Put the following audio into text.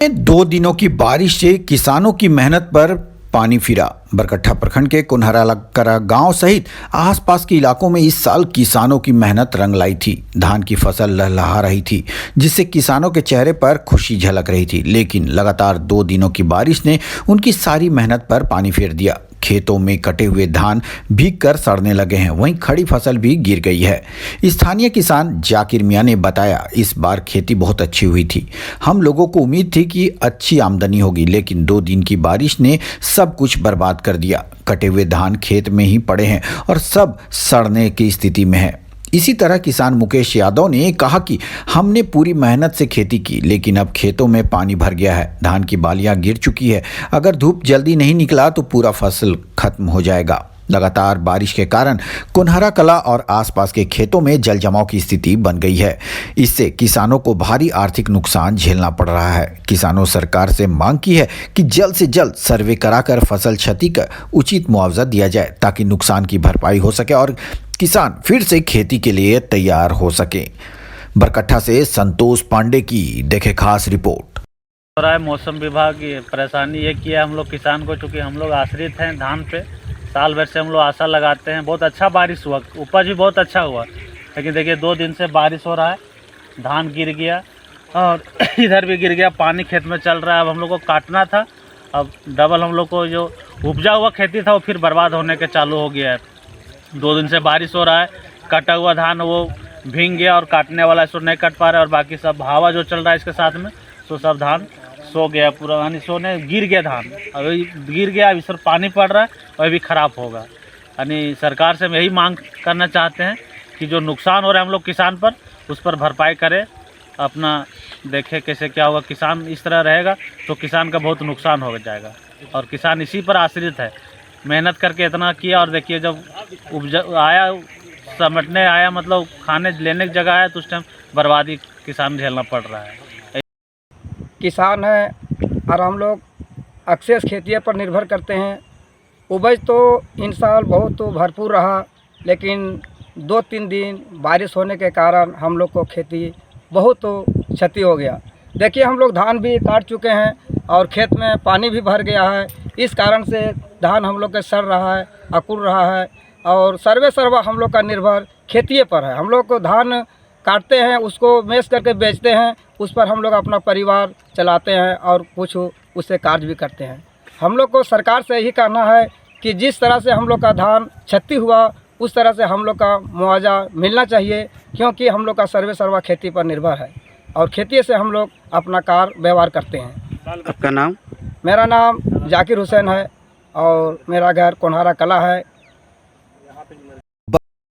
2 दिनों की बारिश से किसानों की मेहनत पर पानी फिरा। बरकट्ठा प्रखंड के कुन्हरा गांव सहित आसपास के इलाकों में इस साल किसानों की मेहनत रंग लाई थी। धान की फसल लहलहा रही थी, जिससे किसानों के चेहरे पर खुशी झलक रही थी। लेकिन लगातार 2 दिनों की बारिश ने उनकी सारी मेहनत पर पानी फेर दिया। खेतों में कटे हुए धान भीग कर सड़ने लगे हैं, वहीं खड़ी फसल भी गिर गई है। स्थानीय किसान जाकिर मियां ने बताया, इस बार खेती बहुत अच्छी हुई थी। हम लोगों को उम्मीद थी कि अच्छी आमदनी होगी, लेकिन 2 दिन की बारिश ने सब कुछ बर्बाद कर दिया। कटे हुए धान खेत में ही पड़े हैं और सब सड़ने की स्थिति में है। इसी तरह किसान मुकेश यादव ने कहा कि हमने पूरी मेहनत से खेती की, लेकिन अब खेतों में पानी भर गया है, धान की बालियां गिर चुकी है। अगर धूप जल्दी नहीं निकला तो पूरा फसल खत्म हो जाएगा। लगातार बारिश के कारण कुन्हरा कला और आसपास के खेतों में जल जमाव की स्थिति बन गई है। इससे किसानों को भारी आर्थिक नुकसान झेलना पड़ रहा है। किसानों सरकार से मांग की है कि जल्द से जल्द सर्वे कराकर फसल क्षति का उचित मुआवजा दिया जाए, ताकि नुकसान की भरपाई हो सके और किसान फिर से खेती के लिए तैयार हो सके। बरकट्ठा से संतोष पांडे की देखे खास रिपोर्ट। हो रहा है मौसम विभाग की परेशानी ये किया हम लोग किसान को, चूँकि हम लोग आश्रित हैं धान पे, साल भर से हम लोग आशा लगाते हैं। बहुत अच्छा बारिश हुआ, उपज भी बहुत अच्छा हुआ, लेकिन देखिए 2 दिन से बारिश हो रहा है, धान गिर गया और इधर भी गिर गया, पानी खेत में चल रहा है। अब हम लोग को काटना था, अब डबल हम लोग को जो उपजा हुआ खेती था वो फिर बर्बाद होने के चालू हो गया है। 2 दिन से बारिश हो रहा है, कटा हुआ धान वो भीग गया और काटने वाला इसको नहीं कट पा रहा है, और बाकी सब हवा जो चल रहा है इसके साथ में तो सब धान सो गया पूरा, यानी सोने गिर गया धान। अभी गिर गया, अभी सर पानी पड़ रहा है और भी ख़राब होगा। यानी सरकार से हम यही मांग करना चाहते हैं कि जो नुकसान हो रहा है हम लोग किसान पर, उस पर भरपाई करे, अपना देखे कैसे क्या होगा। किसान इस तरह रहेगा तो किसान का बहुत नुकसान हो जाएगा, और किसान इसी पर आश्रित है। मेहनत करके इतना किया और देखिए जब उपज आया, समेटने आया, मतलब खाने लेने की जगह आया, तो उस टाइम बर्बादी किसान झेलना पड़ रहा है। किसान है और हम लोग अक्सर खेती पर निर्भर करते हैं। उपज तो इन साल बहुत तो भरपूर रहा, लेकिन 2-3 दिन बारिश होने के कारण हम लोग को खेती बहुत तो क्षति हो गया। देखिए हम लोग धान भी काट चुके हैं और खेत में पानी भी भर गया है। इस कारण से धान हम लोग का सड़ रहा है, अकुड़ रहा है, और सर्वा हम लोग का निर्भर खेती पर है। हम लोग को धान काटते हैं, उसको मेस करके बेचते हैं, उस पर हम लोग अपना परिवार चलाते हैं और कुछ उससे कार्य भी करते हैं। हम लोग को सरकार से यही कहना है कि जिस तरह से हम लोग का धान क्षति हुआ, उस तरह से हम लोग का मुआवजा मिलना चाहिए, क्योंकि हम लोग का सर्वा खेती पर निर्भर है और खेती से हम लोग अपना कार्य व्यवहार करते हैं। आपका नाम? मेरा नाम जाकिर हुसैन है और मेरा घर कुन्हरा कला है।